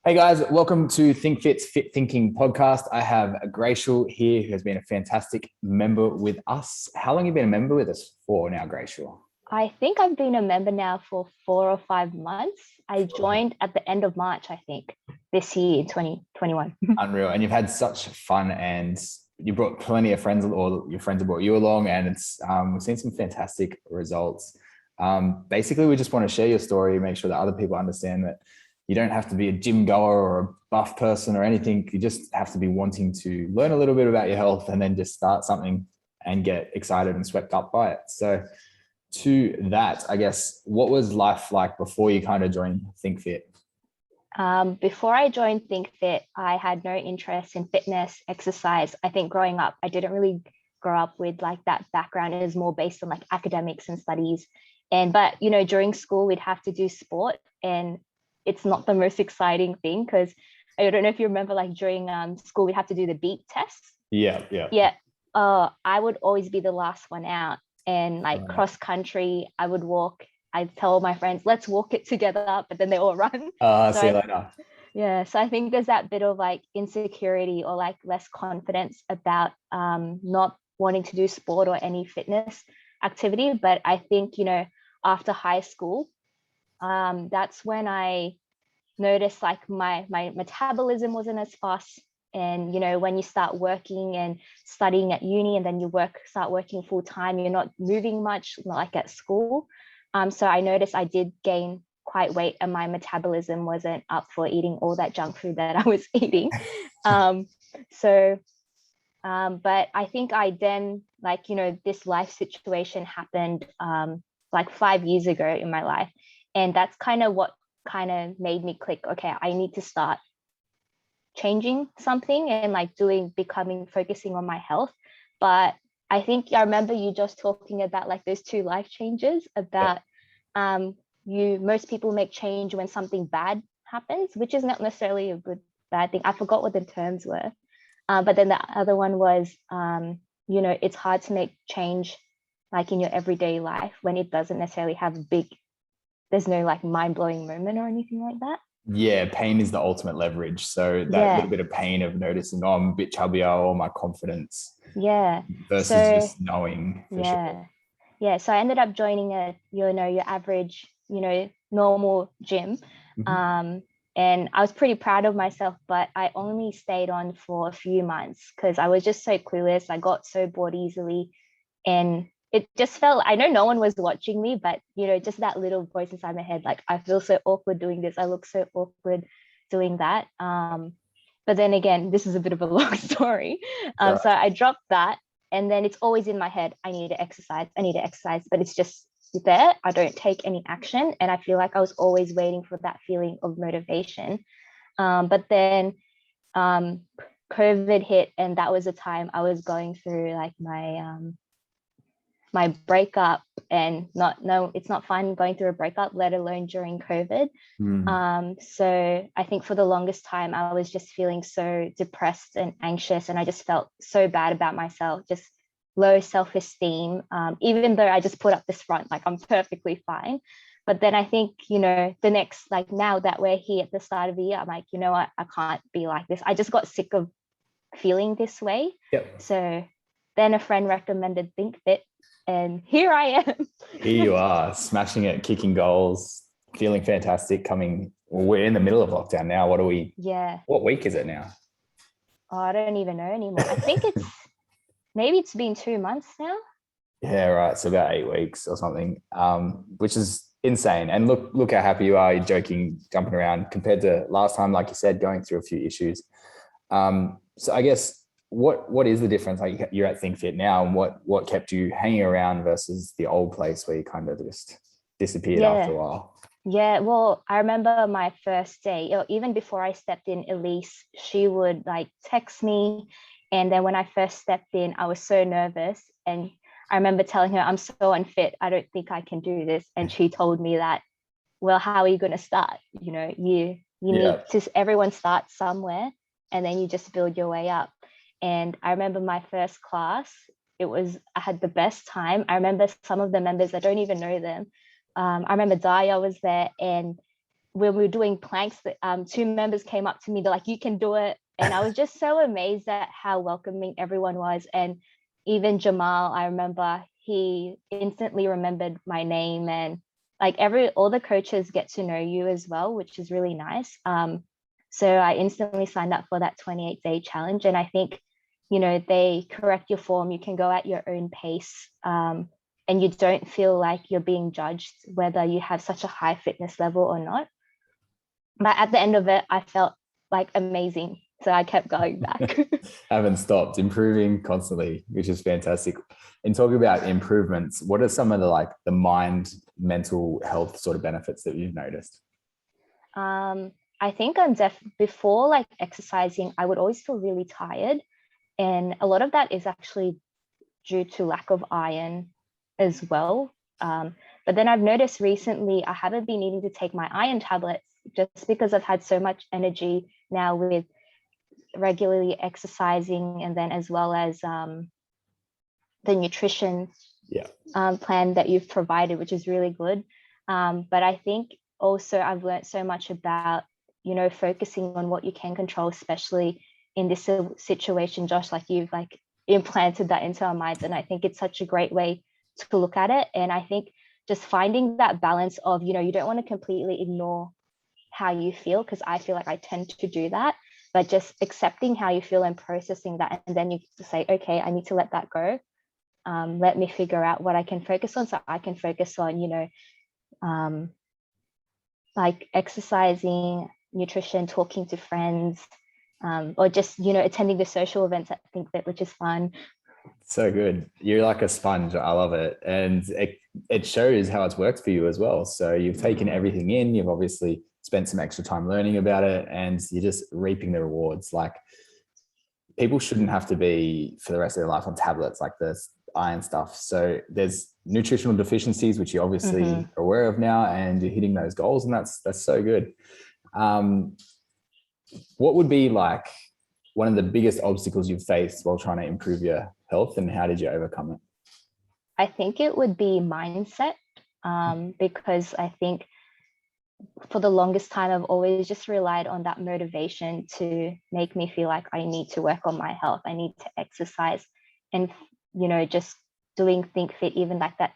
Hey guys, welcome to ThinkFit's Fit Thinking podcast. I have Graciel here who has been a fantastic member with us. How long have you been a member with us for now, Graciel? I think I've been a member now for 4 or 5 months. I joined at the end of March, I think, this year in 2021. Unreal. And you've had such fun and you brought plenty of friends or your friends have brought you along and we've seen some fantastic results. Basically, we just want to share your story, make sure that other people understand that you don't have to be a gym goer or a buff person or anything. You just have to be wanting to learn a little bit about your health and then just start something and get excited and swept up by it. So to that, I guess, what was life like before you kind of joined ThinkFit? Before I joined ThinkFit, I had no interest in fitness, exercise. I think growing up, I didn't really grow up with like that background. It was more based on like academics and studies. But during school, we'd have to do sport, and it's not the most exciting thing because I don't know if you remember, like during school, we'd have to do the beep tests. Yeah, yeah. Yeah. I would always be the last one out. And like cross country, I would walk. I'd tell my friends, let's walk it together, but then they all run. See you later. Yeah. So I think there's that bit of like insecurity or like less confidence about not wanting to do sport or any fitness activity. But I think, after high school, that's when I noticed like my metabolism wasn't as fast. And when you start working and studying at uni and then you start working full time, you're not moving much like at school. So I noticed I did gain quite weight and my metabolism wasn't up for eating all that junk food that I was eating. So but I think I then, like, this life situation happened like 5 years ago in my life. And that's kind of what kind of made me click, okay, I need to start changing something and like focusing on my health. But I think I remember you just talking about like those two life changes about most people make change when something bad happens, which is not necessarily a bad thing. I forgot what the terms were. But then the other one was, it's hard to make change like in your everyday life when it doesn't necessarily have there's no like mind-blowing moment or anything like that. Yeah, pain is the ultimate leverage. So that little bit of pain of noticing, oh, I'm a bit chubbier or my confidence. Yeah. Versus just knowing for sure. Yeah. So I ended up joining your average, normal gym. Mm-hmm. And I was pretty proud of myself, but I only stayed on for a few months because I was just so clueless. I got so bored easily. And it just felt, I know no one was watching me, but, just that little voice inside my head, like, I feel so awkward doing this. I look so awkward doing that. But then again, this is a bit of a long story. So I dropped that. And then it's always in my head, I need to exercise, but it's just there. I don't take any action. And I feel like I was always waiting for that feeling of motivation. But then COVID hit, and that was the time I was going through like my breakup, and it's not fun going through a breakup, let alone during COVID. So I think for the longest time, I was just feeling so depressed and anxious, and I just felt so bad about myself, just low self-esteem, even though I just put up this front, like I'm perfectly fine. But then I think, the next, like now that we're here at the start of the year, I'm like, you know what, I can't be like this. I just got sick of feeling this way. Yep. So then a friend recommended ThinkFit, and here I am. Here you are, smashing it, kicking goals, feeling fantastic. We're in the middle of lockdown now. What week is it now? Oh, I don't even know anymore. I think maybe it's been 2 months now. Yeah, right. So about 8 weeks or something, which is insane. And look how happy you are. You're joking, jumping around compared to last time, like you said, going through a few issues. So I guess what is the difference? Like, you're at ThinkFit now, and what kept you hanging around versus the old place where you kind of just disappeared after a while? Yeah, well, I remember my first day, even before I stepped in, Elise, she would like text me. And then when I first stepped in, I was so nervous. And I remember telling her, I'm so unfit. I don't think I can do this. And she told me that, well, how are you going to start? You need to, everyone starts somewhere, and then you just build your way up. And I remember my first class, I had the best time. I remember some of the members, I don't even know them. I remember Daya was there, and when we were doing planks, two members came up to me, they're like, you can do it. And I was just so amazed at how welcoming everyone was. And even Jamal, I remember he instantly remembered my name, and like all the coaches get to know you as well, which is really nice. So I instantly signed up for that 28-day challenge. And I think, they correct your form, you can go at your own pace. And you don't feel like you're being judged whether you have such a high fitness level or not. But at the end of it, I felt like amazing. So I kept going back. Haven't stopped, improving constantly, which is fantastic. And talking about improvements, what are some of the mind, mental health sort of benefits that you've noticed? I think before like exercising, I would always feel really tired. And a lot of that is actually due to lack of iron as well. But then I've noticed recently, I haven't been needing to take my iron tablets just because I've had so much energy now with regularly exercising, and then as well as the nutrition plan that you've provided, which is really good. But I think also I've learned so much about, focusing on what you can control, especially in this situation, Josh, like you've like implanted that into our minds. And I think it's such a great way to look at it. And I think just finding that balance of, you don't want to completely ignore how you feel, because I feel like I tend to do that, but just accepting how you feel and processing that. And then you say, okay, I need to let that go. Let me figure out what I can focus on. So I can focus on, like exercising, nutrition, talking to friends, or just, attending the social events at ThinkFit, which is fun. So good. You're like a sponge. I love it. And it shows how it's worked for you as well. So you've taken everything in, you've obviously spent some extra time learning about it, and you're just reaping the rewards. Like, people shouldn't have to be for the rest of their life on tablets like this iron stuff. So there's nutritional deficiencies, which you obviously are aware of now, and you're hitting those goals, and that's so good. What would be like one of the biggest obstacles you've faced while trying to improve your health, and how did you overcome it? I think it would be mindset, because I think for the longest time, I've always just relied on that motivation to make me feel like I need to work on my health. I need to exercise. And, just doing ThinkFit, even like that,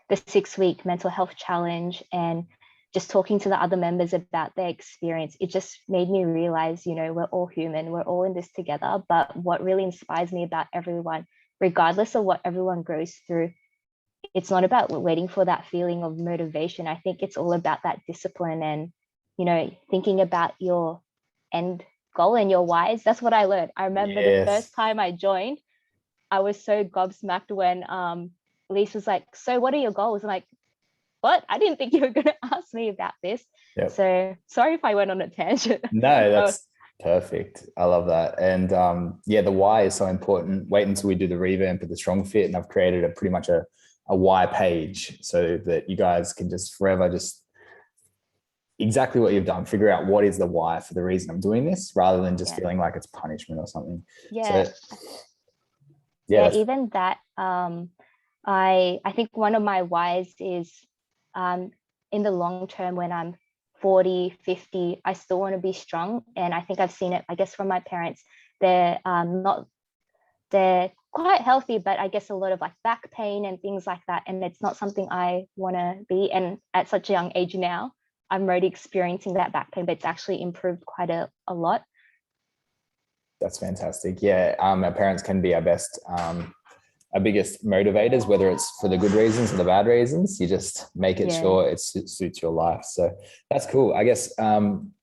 the 6-week mental health challenge, and just talking to the other members about their experience, it just made me realize, we're all human, we're all in this together. But what really inspires me about everyone, regardless of what everyone goes through, it's not about waiting for that feeling of motivation. I think it's all about that discipline and, thinking about your end goal and your whys. That's what I learned. I remember the first time I joined, I was so gobsmacked when Lise was like, so what are your goals? I'm like, what? I didn't think you were going to ask me about this. Yep. So sorry if I went on a tangent. No, that's perfect. I love that. And the why is so important. Wait until we do the revamp of the Strong Fit, and I've created pretty much a why page so that you guys can just forever just exactly what you've done, figure out what is the why for the reason I'm doing this, rather than just feeling like it's punishment or something. Yeah. Even that, I think one of my whys is in the long term, when I'm 40, 50, I still want to be strong. And I think I've seen it, I guess, from my parents. They're quite healthy, but I guess a lot of like back pain and things like that. And it's not something I want to be. And at such a young age now, I'm already experiencing that back pain, but it's actually improved quite a lot. That's fantastic. Yeah. Our parents can be our biggest motivators, whether it's for the good reasons or the bad reasons. You just make it sure it suits your life. So that's cool. I guess,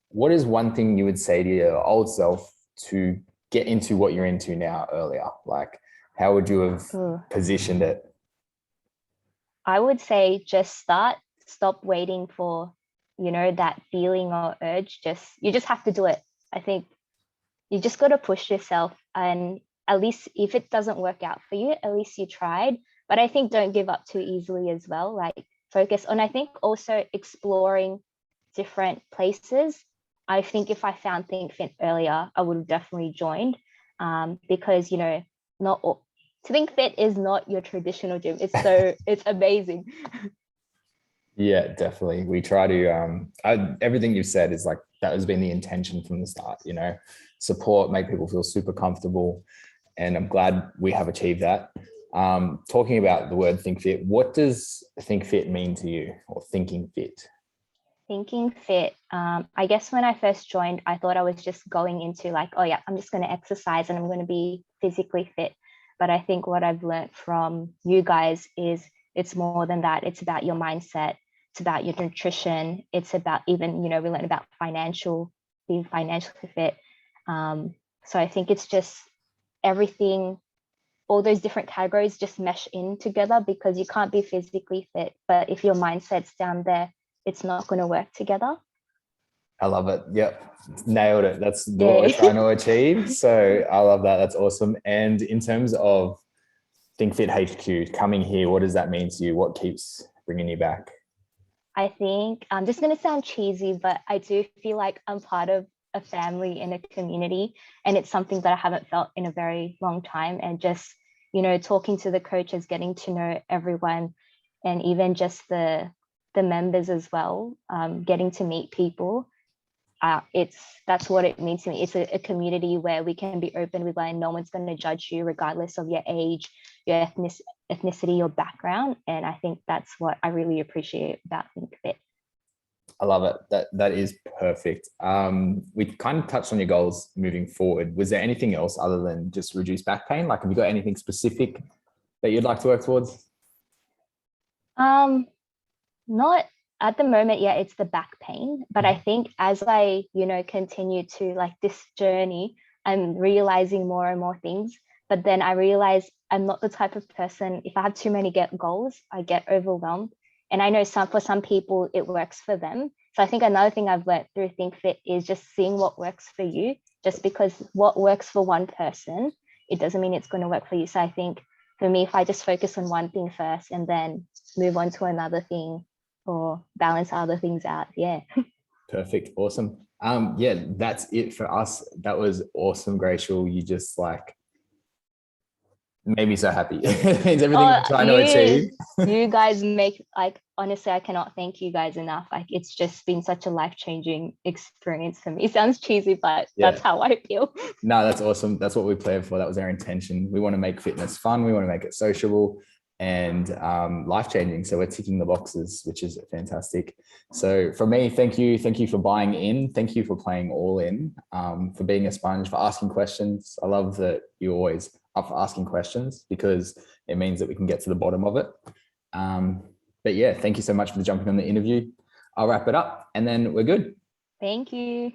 what is one thing you would say to your old self to get into what you're into now earlier? Like, how would you have positioned it? I would say just stop waiting for, that feeling or urge. You just have to do it. I think you just got to push yourself, and at least if it doesn't work out for you, at least you tried. But I think don't give up too easily as well. Like, focus on, I think, also exploring different places. I think if I found ThinkFit earlier, I would have definitely joined, because, ThinkFit is not your traditional gym. It's amazing. Yeah, definitely. We try to everything you've said is like that has been the intention from the start, you know, support, make people feel super comfortable. And I'm glad we have achieved that. Talking about the word think fit, what does think fit mean to you, or thinking fit? Thinking fit. I guess when I first joined, I thought I was just going into like, oh yeah, I'm just going to exercise and I'm going to be physically fit. But I think what I've learned from you guys is it's more than that. It's about your mindset. It's about your nutrition. It's about even, we learned about being financially fit. So I think it's just everything, all those different categories just mesh in together because you can't be physically fit. But if your mindset's down there, it's not going to work together. I love it. Yep. Nailed it. That's what we're Yeah. trying to achieve. So I love that. That's awesome. And in terms of Think Fit HQ coming here, what does that mean to you? What keeps bringing you back? I think this is going to sound cheesy, but I do feel like I'm part of a family and a community. And it's something that I haven't felt in a very long time. And just, talking to the coaches, getting to know everyone, and even just the members as well, getting to meet people. It's That's what it means to me. It's a community where we can be open with, and no one's going to judge you regardless of your age, your ethnicity, your background. And I think that's what I really appreciate about ThinkFit. I love it. That is perfect. We kind of touched on your goals moving forward. Was there anything else other than just reduce back pain? Like, have you got anything specific that you'd like to work towards? Um, Not at the moment, yeah, it's the back pain. But I think as I, continue to like this journey, I'm realizing more and more things. But then I realize I'm not the type of person, if I have too many goals, I get overwhelmed. And I know for some people it works for them. So I think another thing I've learned through ThinkFit is just seeing what works for you. Just because what works for one person, it doesn't mean it's going to work for you. So I think for me, if I just focus on one thing first and then move on to another thing, or balance other things out. Yeah. Perfect. Awesome. Yeah, that's it for us. That was awesome, Graciel. You just like made me so happy. It means everything Oh, we're trying to achieve. you guys make, like, honestly, I cannot thank you guys enough. Like, it's just been such a life-changing experience for me. It sounds cheesy, but Yeah. that's how I feel. No, that's awesome. That's what we planned for. That was our intention. We want to make fitness fun. We want to make it sociable and life changing. So we're ticking the boxes, which is fantastic. So for me, thank you. Thank you for buying in. Thank you for playing all in, for being a sponge, for asking questions. I love that you always up for asking questions because it means that we can get to the bottom of it. But yeah, thank you so much for jumping on the interview. I'll wrap it up and then we're good. Thank you.